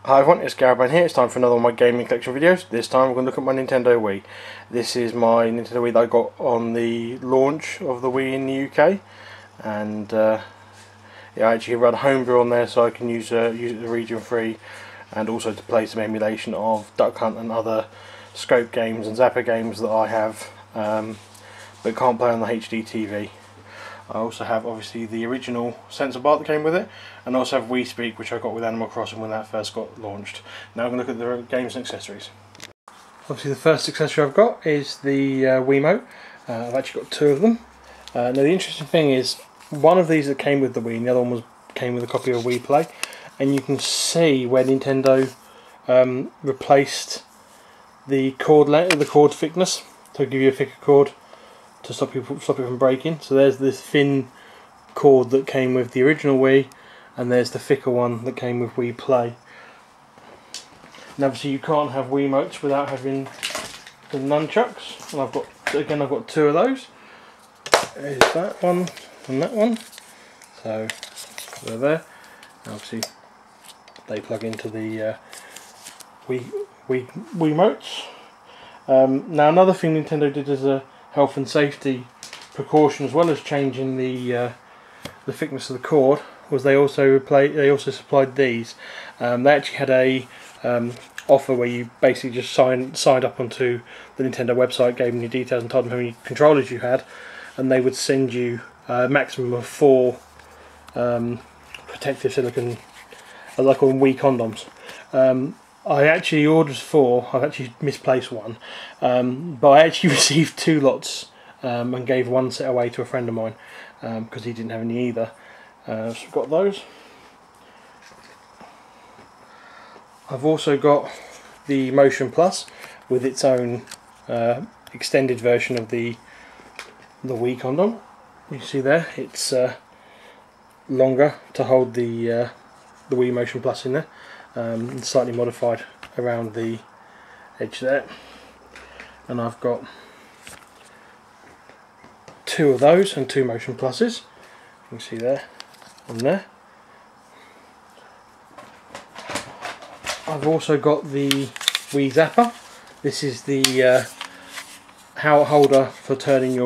Hi everyone, it's Garaban here. It's time for another one of my gaming collection videos. This time we're going to look at my Nintendo Wii. This is my Nintendo Wii that I got on the launch of the Wii in the UK, and I actually run homebrew on there, so I can use it region free, and also to play some emulation of Duck Hunt and other Scope games and Zapper games that I have, but can't play on the HD TV. I also have obviously the original sensor bar that came with it, and I also have Wii Speak, which I got with Animal Crossing when that first got launched. Now I'm going to look at the games and accessories. Obviously the first accessory I've got is the Wiimote. I've actually got two of them. Now the interesting thing is, one of these that came with the Wii and the other one came with a copy of Wii Play, and you can see where Nintendo replaced the cord thickness to give you a thicker cord to stop it from breaking. So there's this thin cord that came with the original Wii, and there's the thicker one that came with Wii Play. And obviously you can't have Wiimotes without having the nunchucks, and I've got two of those. There's that one and that one. So they're there. Obviously they plug into the Wiimotes. Now another thing Nintendo did as a health and safety precaution, as well as changing the thickness of the cord, was they also supplied these. They actually had a offer where you basically just signed up onto the Nintendo website, gave them your details and told them how many controllers you had, and they would send you a maximum of 4 protective silicone, like on Wii condoms. I actually ordered 4. I've actually misplaced one, but I actually received 2 lots and gave one set away to a friend of mine because he didn't have any either. So I've got those. I've also got the Motion Plus with its own extended version of the Wii condom. You see there, it's longer to hold the Wii Motion Plus in there. And slightly modified around the edge there, and I've got 2 of those and 2 Motion Pluses. You can see there and there. I've also got the Wii Zapper. This is the holder for turning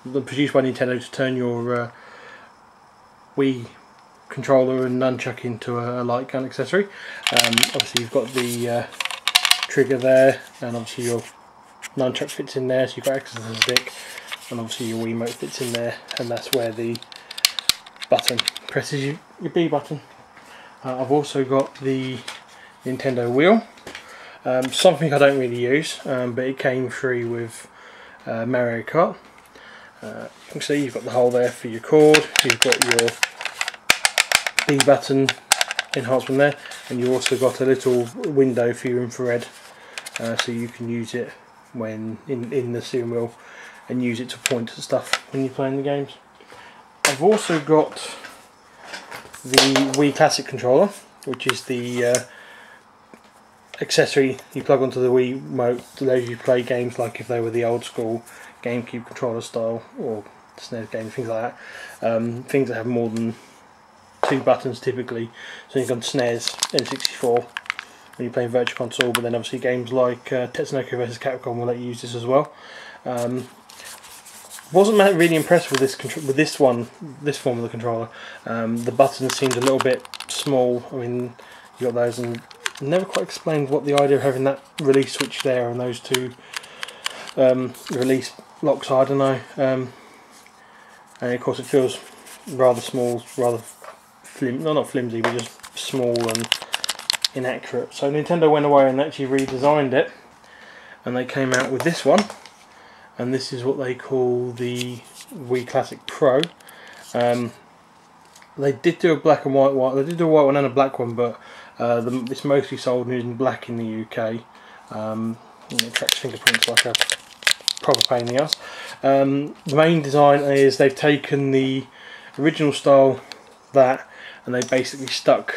produced by Nintendo to turn your Wii controller and nunchuck into a light gun accessory. Obviously you've got the trigger there, and obviously your nunchuck fits in there, so you've got access to the stick, and obviously your Wiimote fits in there, and that's where the button presses your B button. I've also got the Nintendo wheel, something I don't really use, but it came free with Mario Kart. You can see you've got the hole there for your cord, you've got your B button enhancement there, and you also got a little window for your infrared, so you can use it when in the steering wheel and use it to point at stuff when you're playing the games. I've also got the Wii Classic controller, which is the accessory you plug onto the Wii Remote to allow you to play games like if they were the old school GameCube controller style, or SNES games, things like that. Things that have more than 2 buttons typically, so you've got SNES, N64 when you're playing Virtual Console, but then obviously games like Tetsunoko vs Capcom will let you use this as well. Wasn't really impressed with this form of the controller. The buttons seemed a little bit small. I mean, you got those, and never quite explained what the idea of having that release switch there and those 2 release locks are. I don't know. And of course it feels rather small, rather not flimsy, but just small and inaccurate. So Nintendo went away and actually redesigned it, and they came out with this one, and this is what they call the Wii Classic Pro. They did do a black and white one. They did do a white one and a black one, but it's mostly sold in black in the UK. It tracks fingerprints like a proper pain in the ass. The main design is they've taken the original style and they basically stuck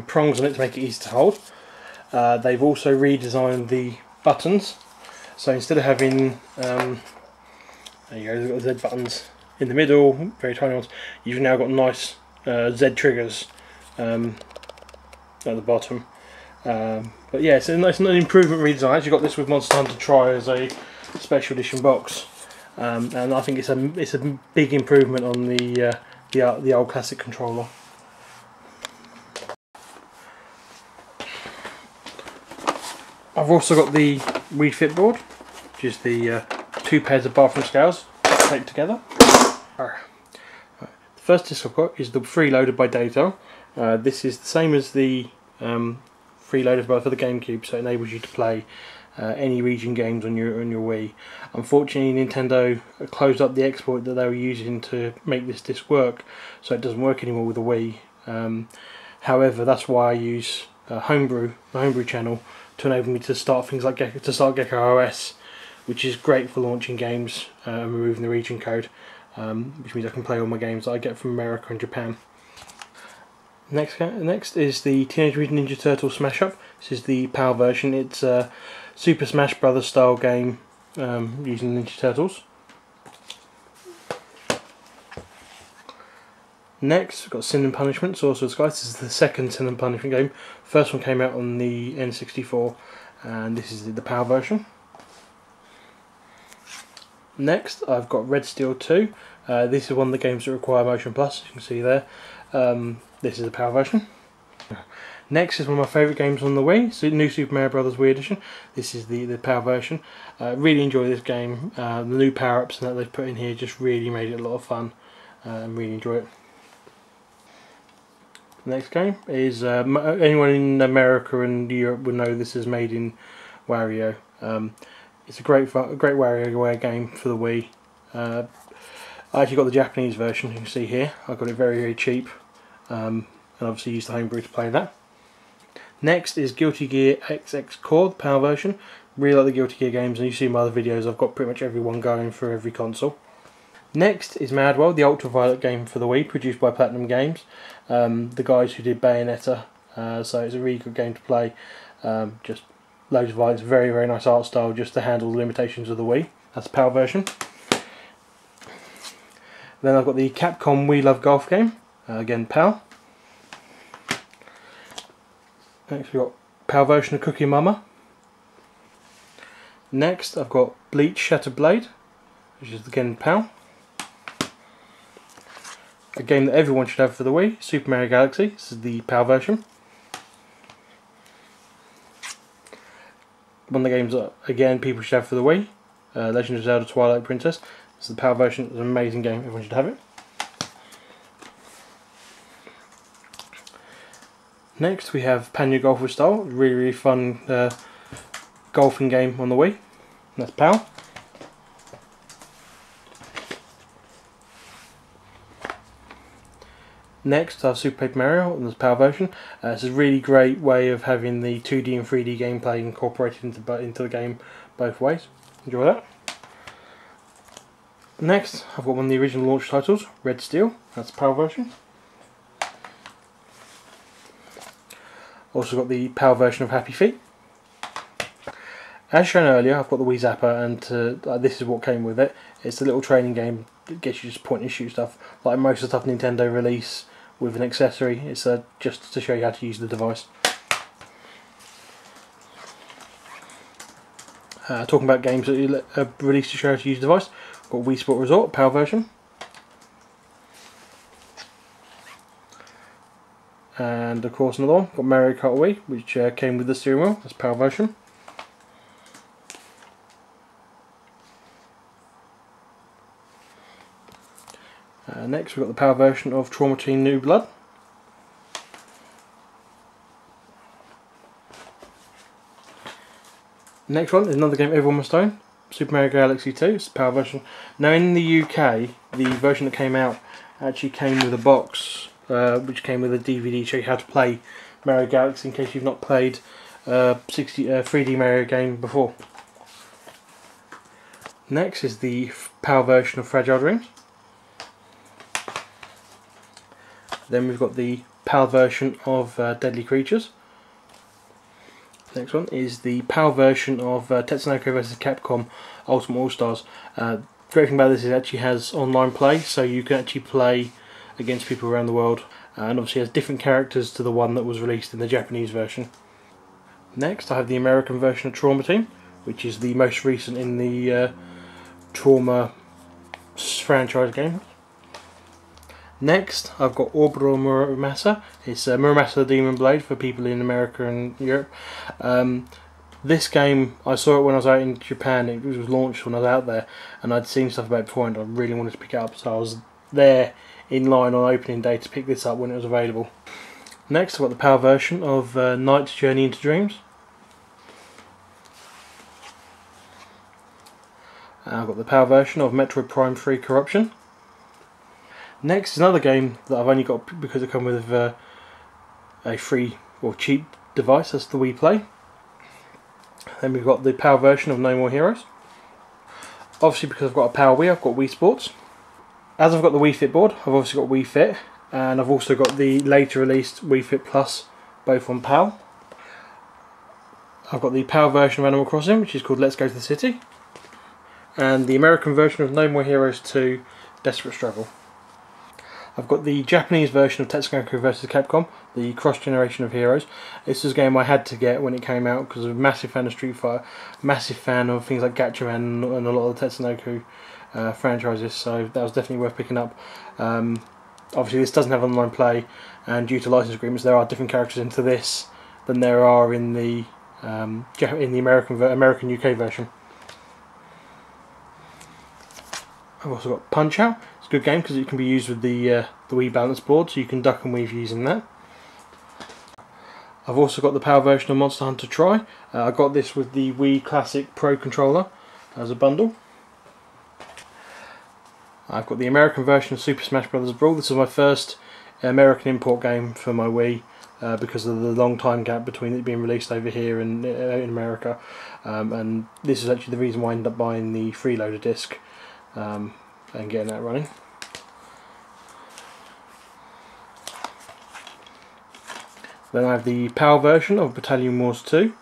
prongs on it to make it easy to hold. They've also redesigned the buttons, so instead of having there you go, they've got the Z buttons in the middle, very tiny ones, you've now got nice Z triggers at the bottom. But yeah, it's an improvement redesign. I actually got this with Monster Hunter Tri as a special edition box, and I think it's a big improvement on the old classic controller. I've also got the Wii Fit board, which is the 2 pairs of bathroom scales taped together. The first disc I've got is the Freeloader by Daytale. This is the same as the Freeloader for the GameCube, so it enables you to play any region games on your Wii. Unfortunately, Nintendo closed up the export that they were using to make this disc work, so it doesn't work anymore with the Wii. However, that's why I use the Homebrew channel to enable me to start things like Gecko OS, which is great for launching games and removing the region code, which means I can play all my games that I get from America and Japan. Next is the Teenage Mutant Ninja Turtles Smash Up. This is the PAL version. It's a Super Smash Bros. Style game using Ninja Turtles. Next, we've got Sin and Punishment, Sorcerer's Sky. This is the second Sin and Punishment game. First one came out on the N64, and this is the PAL version. Next, I've got Red Steel 2. This is one of the games that require Motion Plus, as you can see there. This is the PAL version. Next is one of my favourite games on the Wii, so New Super Mario Bros. Wii Edition. This is the PAL version. Really enjoy this game. The new power-ups that they've put in here just really made it a lot of fun, and really enjoy it. The next game is, anyone in America and Europe would know this is made in Wario. It's a great WarioWare game for the Wii. I actually got the Japanese version, you can see here. I got it very, very cheap, and obviously used the Homebrew to play that. Next is Guilty Gear XX Core, the PAL version. Really like the Guilty Gear games, and you see my other videos, I've got pretty much every one going for every console. Next is Mad World, the Ultraviolet game for the Wii, produced by Platinum Games, the guys who did Bayonetta, so it's a really good game to play. Just loads of violence, very, very nice art style, just to handle the limitations of the Wii. That's the PAL version. Then I've got the Capcom We Love Golf game, again PAL. Next we've got PAL version of Cookie Mama. Next I've got Bleach Shattered Blade, which is again PAL. A game that everyone should have for the Wii, Super Mario Galaxy. This is the PAL version. One of the games that, again, people should have for the Wii, Legend of Zelda Twilight Princess. This is the PAL version. It's an amazing game, everyone should have it. Next we have Pan-Yu Golf with Style, really, really fun golfing game on the Wii. That's PAL. Next I have Super Paper Mario on the PAL version. It's a really great way of having the 2D and 3D gameplay incorporated into the game both ways. Enjoy that. Next I've got one of the original launch titles, Red Steel. That's the PAL version. Also got the PAL version of Happy Feet. As shown earlier, I've got the Wii Zapper, and this is what came with it. It's a little training game that gets you just point and shoot stuff, like most of the stuff Nintendo release with an accessory. It's just to show you how to use the device. Talking about games that are released to show you how to use the device, I've got Wii Sport Resort, PAL version. And of course another one, got Mario Kart Wii, which came with the steering wheel. That's PAL version. Next we've got the PAL version of Trauma Team New Blood. Next one is another game everyone must own, Super Mario Galaxy 2, it's the PAL version. Now in the UK, the version that came out actually came with a box, which came with a DVD to show you how to play Mario Galaxy in case you've not played 3D Mario game before. Next is the PAL version of Fragile Dreams. Then we've got the PAL version of Deadly Creatures. Next one is the PAL version of Tetsunoko vs Capcom Ultimate All-Stars. The great thing about this is it actually has online play, so you can actually play against people around the world, and obviously has different characters to the one that was released in the Japanese version. Next I have the American version of Trauma Team, which is the most recent in the Trauma franchise game. Next I've got Orbital Muramasa. It's Muramasa the Demon Blade for people in America and Europe. This game, I saw it when I was out in Japan. It was launched when I was out there, and I'd seen stuff about it before and I really wanted to pick it up, so I was there in line on opening day to pick this up when it was available. Next I've got the PAL version of Knight's Journey into Dreams. I've got the PAL version of Metroid Prime 3 Corruption. Next is another game that I've only got because it comes with a free or cheap device. That's the Wii Play. Then we've got the PAL version of No More Heroes. Obviously, because I've got a PAL Wii, I've got Wii Sports. As I've got the Wii Fit board, I've obviously got Wii Fit, and I've also got the later released Wii Fit Plus, both on PAL. I've got the PAL version of Animal Crossing, which is called Let's Go to the City, and the American version of No More Heroes 2 Desperate Struggle. I've got the Japanese version of Tetsugaku vs Capcom, the cross generation of heroes. This is a game I had to get when it came out because I'm a massive fan of Street Fighter, massive fan of things like Gatchaman and a lot of the Tetsunoku franchises, so that was definitely worth picking up. Obviously this doesn't have online play, and due to license agreements there are different characters into this than there are in the American UK version. I've also got Punch Out. It's a good game because it can be used with the Wii Balance board, so you can duck and weave using that. I've also got the PAL version of Monster Hunter Tri. I got this with the Wii Classic Pro controller as a bundle. I've got the American version of Super Smash Bros. Brawl. This is my first American import game for my Wii because of the long time gap between it being released over here and in America. And this is actually the reason why I ended up buying the freeloader disc. And getting that running. Then I have the PAL version of Battalion Wars 2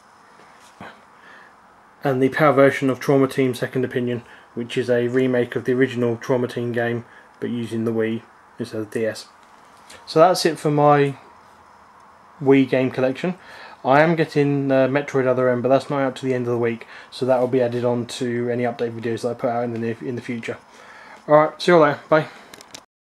and the PAL version of Trauma Team Second Opinion, which is a remake of the original Trauma Team game but using the Wii instead of the DS. So that's it for my Wii game collection. I am getting Metroid Other M, but that's not out to the end of the week, so that will be added on to any update videos that I put out in the future. Alright, see you all later, bye.